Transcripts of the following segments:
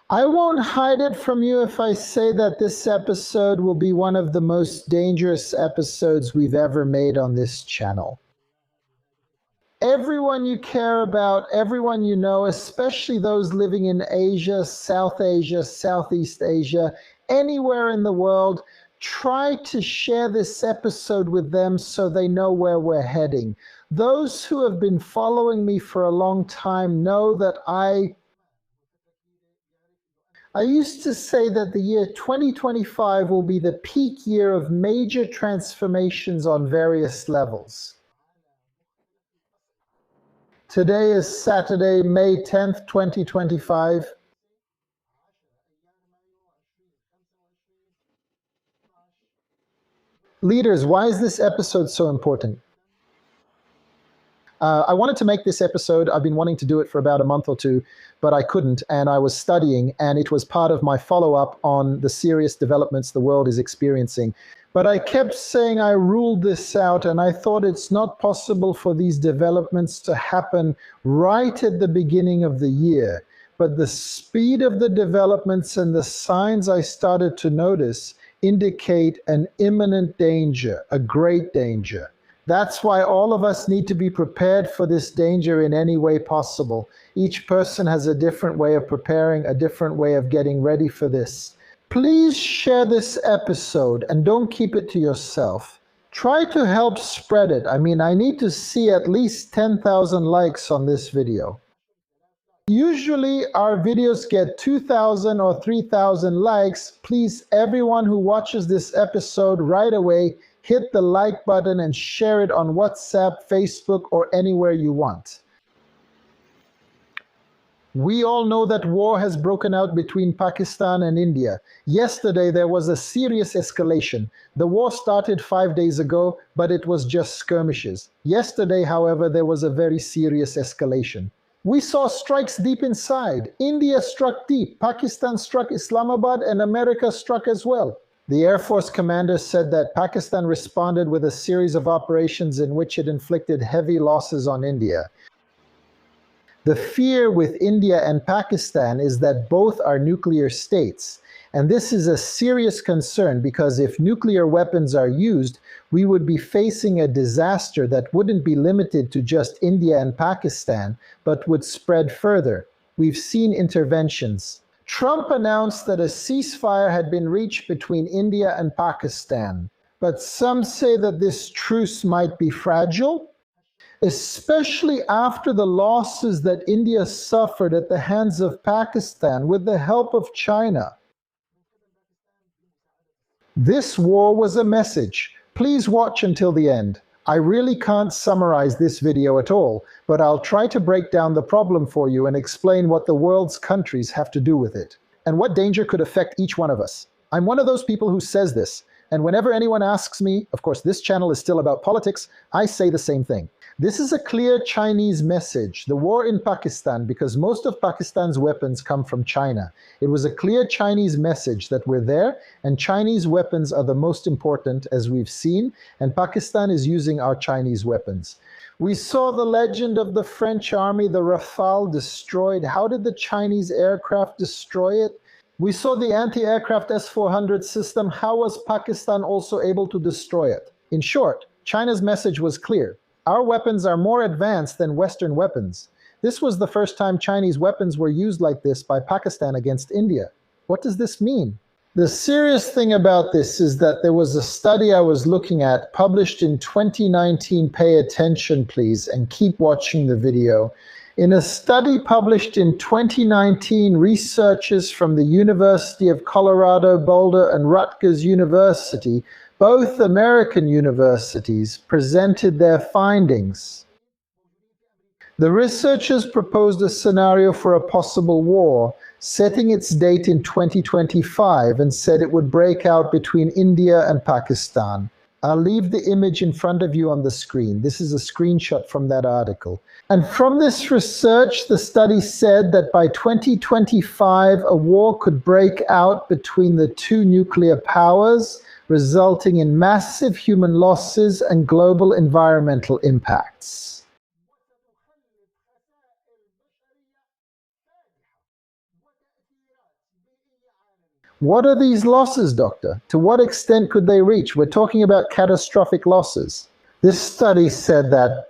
I won't hide it from you if I say that this episode will be one of the most dangerous episodes we've ever made on this channel. Everyone you care about, everyone you know, especially those living in Asia, South Asia, Southeast Asia, anywhere in the world, try to share this episode with them so they know where we're heading. Those who have been following me for a long time know that I used to say that the year 2025 will be the peak year of major transformations on various levels. Today is Saturday, May 10th, 2025. Leaders, why is this episode so important? I wanted to make this episode. I've been wanting to do it for about a month or two, but I couldn't, and I was studying, and it was part of my follow-up on the serious developments the world is experiencing. But I kept saying I ruled this out, and I thought it's not possible for these developments to happen right at the beginning of the year. But the speed of the developments and the signs I started to notice indicate an imminent danger, a great danger. That's why all of us need to be prepared for this danger in any way possible. Each person has a different way of preparing, a different way of getting ready for this. Please share this episode and don't keep it to yourself. Try to help spread it. I need to see at least 10,000 likes on this video. Usually our videos get 2,000 or 3,000 likes. Please, everyone who watches this episode right away, hit the like button and share it on WhatsApp, Facebook, or anywhere you want. We all know that war has broken out between Pakistan and India. Yesterday there was a serious escalation. The war started 5 days ago, but it was just skirmishes. Yesterday, however, there was a very serious escalation. We saw strikes deep inside. India struck deep, Pakistan struck Islamabad, and America struck as well. The Air Force commander said that Pakistan responded with a series of operations in which it inflicted heavy losses on India. The fear with India and Pakistan is that both are nuclear states. And this is a serious concern because if nuclear weapons are used, we would be facing a disaster that wouldn't be limited to just India and Pakistan, but would spread further. We've seen interventions. Trump announced that a ceasefire had been reached between India and Pakistan. But some say that this truce might be fragile, especially after the losses that India suffered at the hands of Pakistan with the help of China. This war was a message. Please watch until the end. I really can't summarize this video at all, but I'll try to break down the problem for you and explain what the world's countries have to do with it, and what danger could affect each one of us. I'm one of those people who says this, and whenever anyone asks me, of course this channel is still about politics, I say the same thing. This is a clear Chinese message, the war in Pakistan, because most of Pakistan's weapons come from China. It was a clear Chinese message that we're there, and Chinese weapons are the most important, as we've seen, and Pakistan is using our Chinese weapons. We saw the legend of the French army, the Rafale, destroyed. How did the Chinese aircraft destroy it? We saw the anti-aircraft S-400 system. How was Pakistan also able to destroy it? In short, China's message was clear. Our weapons are more advanced than Western weapons. This was the first time Chinese weapons were used like this by Pakistan against India. What does this mean? The serious thing about this is that there was a study I was looking at, published in 2019. Pay attention, please, and keep watching the video. In a study published in 2019, researchers from the University of Colorado Boulder and Rutgers University, both American universities, presented their findings. The researchers proposed a scenario for a possible war, setting its date in 2025, and said it would break out between India and Pakistan. I'll leave the image in front of you on the screen. This is a screenshot from that article. And from this research, the study said that by 2025, a war could break out between the two nuclear powers, resulting in massive human losses and global environmental impacts. What are these losses, doctor? To what extent could they reach? We're talking about catastrophic losses. This study said that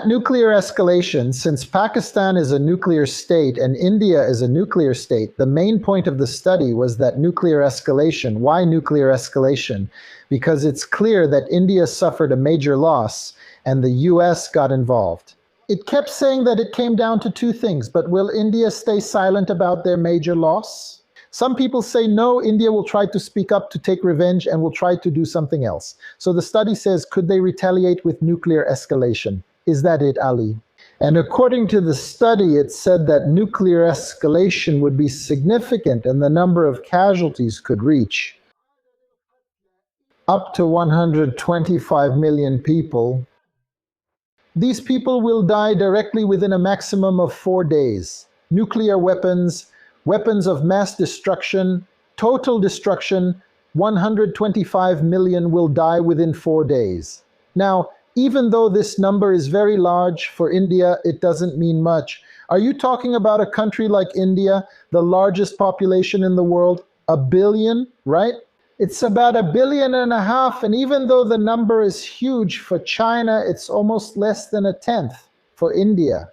nuclear escalation, since Pakistan is a nuclear state and India is a nuclear state, the main point of the study was that nuclear escalation. Why nuclear escalation? Because it's clear that India suffered a major loss and the US got involved. It kept saying that it came down to two things, but will India stay silent about their major loss? Some people say no, India will try to speak up to take revenge and will try to do something else. So the study says, could they retaliate with nuclear escalation? Is that it, Ali? And according to the study, it said that nuclear escalation would be significant and the number of casualties could reach up to 125 million people. These people will die directly within a maximum of 4 days. Nuclear weapons, weapons of mass destruction, total destruction, 125 million will die within 4 days. Now, even though this number is very large for India, it doesn't mean much. Are you talking about a country like India, the largest population in the world, 1 billion, right? It's about 1.5 billion, and even though the number is huge for China, it's almost less than a tenth for India,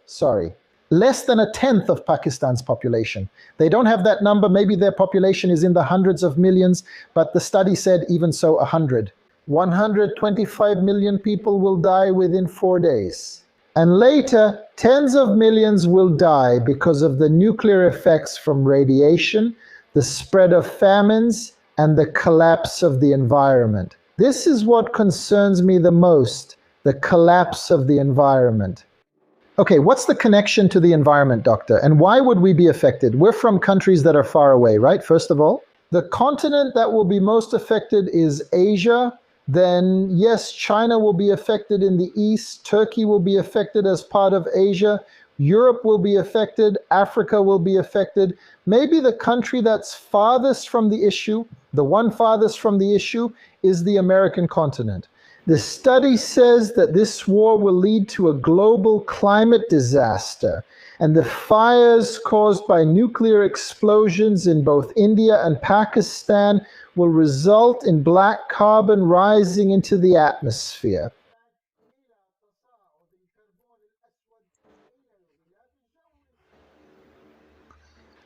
less than a tenth of Pakistan's population. They don't have that number. Maybe their population is in the hundreds of millions, but the study said even so 100. 125 million people will die within 4 days. And later, tens of millions will die because of the nuclear effects from radiation, the spread of famines, and the collapse of the environment. This is what concerns me the most, the collapse of the environment. Okay, what's the connection to the environment, doctor? And why would we be affected? We're from countries that are far away, right? First of all, the continent that will be most affected is Asia. Then, yes, China will be affected in the east. Turkey will be affected as part of Asia. Europe will be affected. Africa will be affected. Maybe the country that's farthest from the issue, the one farthest from the issue, is the American continent. The study says that this war will lead to a global climate disaster, and the fires caused by nuclear explosions in both India and Pakistan will result in black carbon rising into the atmosphere.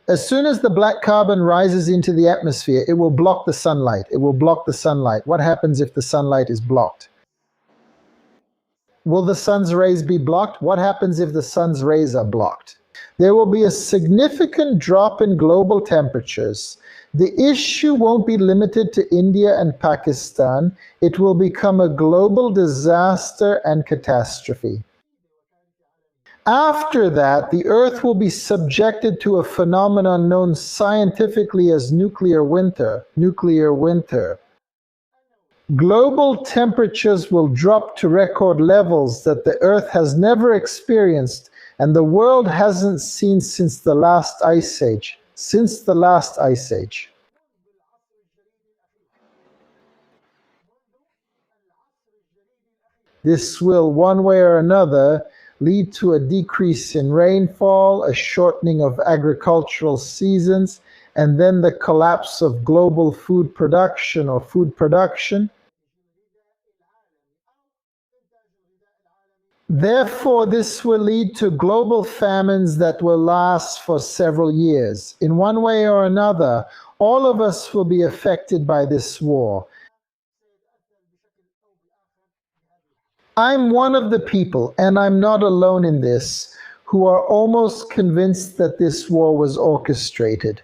As soon as the black carbon rises into the atmosphere, it will block the sunlight. It will block the sunlight. What happens if the sunlight is blocked? Will the sun's rays be blocked? What happens if the sun's rays are blocked? There will be a significant drop in global temperatures. The issue won't be limited to India and Pakistan. It will become a global disaster and catastrophe. After that, the Earth will be subjected to a phenomenon known scientifically as nuclear winter. Nuclear winter. Global temperatures will drop to record levels that the Earth has never experienced and the world hasn't seen since the last ice age. Since the last ice age. This will, one way or another, lead to a decrease in rainfall, a shortening of agricultural seasons, and then the collapse of global food production or food production. Therefore, this will lead to global famines that will last for several years. In one way or another, all of us will be affected by this war. I'm one of the people, and I'm not alone in this, who are almost convinced that this war was orchestrated.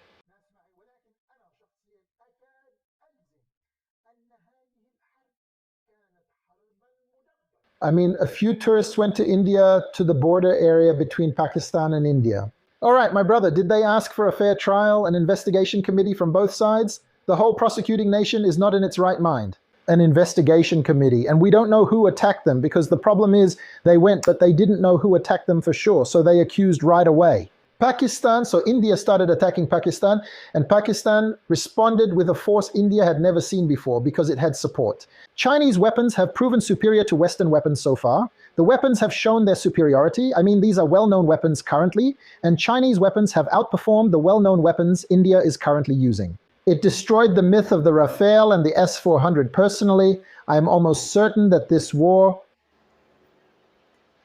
I mean, a few tourists went to India, to the border area between Pakistan and India. All right, my brother, did they ask for a fair trial, an investigation committee from both sides? The whole prosecuting nation is not in its right mind. An investigation committee, and we don't know who attacked them because the problem is they went, but they didn't know who attacked them for sure, so they accused right away. Pakistan, so India started attacking Pakistan, and Pakistan responded with a force India had never seen before because it had support. Chinese weapons have proven superior to Western weapons so far. The weapons have shown their superiority. I mean, these are well-known weapons currently, and Chinese weapons have outperformed the well-known weapons India is currently using. It destroyed the myth of the Rafale and the S-400 personally. I am almost certain that this war,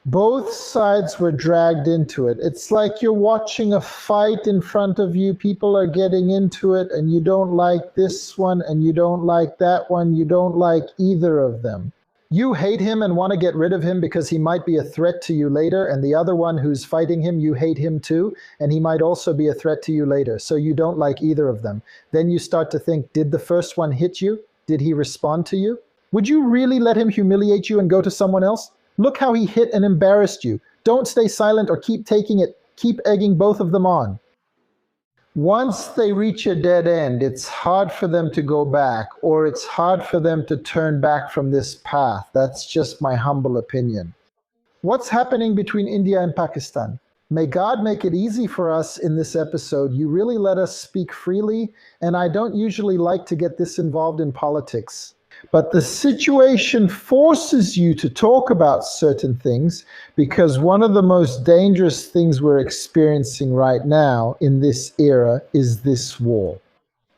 both sides were dragged into it. It's like you're watching a fight in front of you. People are getting into it, and you don't like this one, and you don't like that one. You don't like either of them. You hate him and want to get rid of him because he might be a threat to you later, and the other one who's fighting him, you hate him too, and he might also be a threat to you later, so you don't like either of them. Then you start to think, did the first one hit you? Did he respond to you? Would you really let him humiliate you and go to someone else? Look how he hit and embarrassed you. Don't stay silent or keep taking it. Keep egging both of them on. Once they reach a dead end, it's hard for them to go back, or it's hard for them to turn back from this path. That's just my humble opinion. What's happening between India and Pakistan? May God make it easy for us in this episode. You really let us speak freely, and I don't usually like to get this involved in politics. But the situation forces you to talk about certain things, because one of the most dangerous things we're experiencing right now in this era is this war.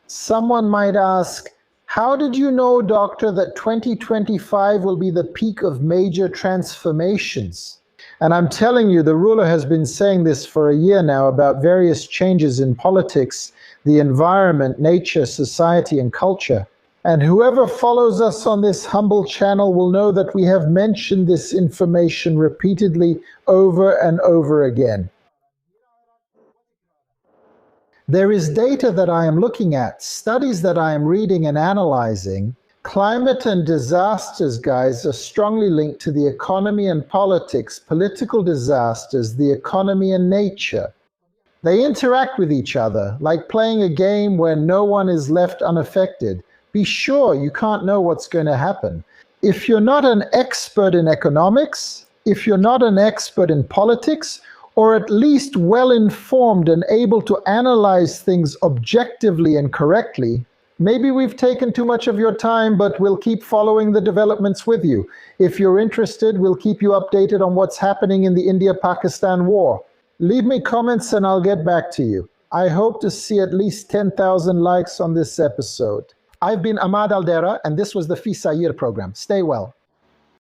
Someone might ask, how did you know, doctor, that 2025 will be the peak of major transformations? And I'm telling you, the ruler has been saying this for a year now about various changes in politics, the environment, nature, society, and culture. And whoever follows us on this humble channel will know that we have mentioned this information repeatedly over and over again. There is data that I am looking at, studies that I am reading and analyzing. Climate and disasters, guys, are strongly linked to the economy and politics, political disasters, the economy and nature. They interact with each other, like playing a game where no one is left unaffected. Be sure you can't know what's going to happen. If you're not an expert in economics, if you're not an expert in politics, or at least well-informed and able to analyze things objectively and correctly, maybe we've taken too much of your time, but we'll keep following the developments with you. If you're interested, we'll keep you updated on what's happening in the India-Pakistan war. Leave me comments and I'll get back to you. I hope to see at least 10,000 likes on this episode. I've been Ahmad Al-Dira, and this was the Fi Sayir program. Stay well.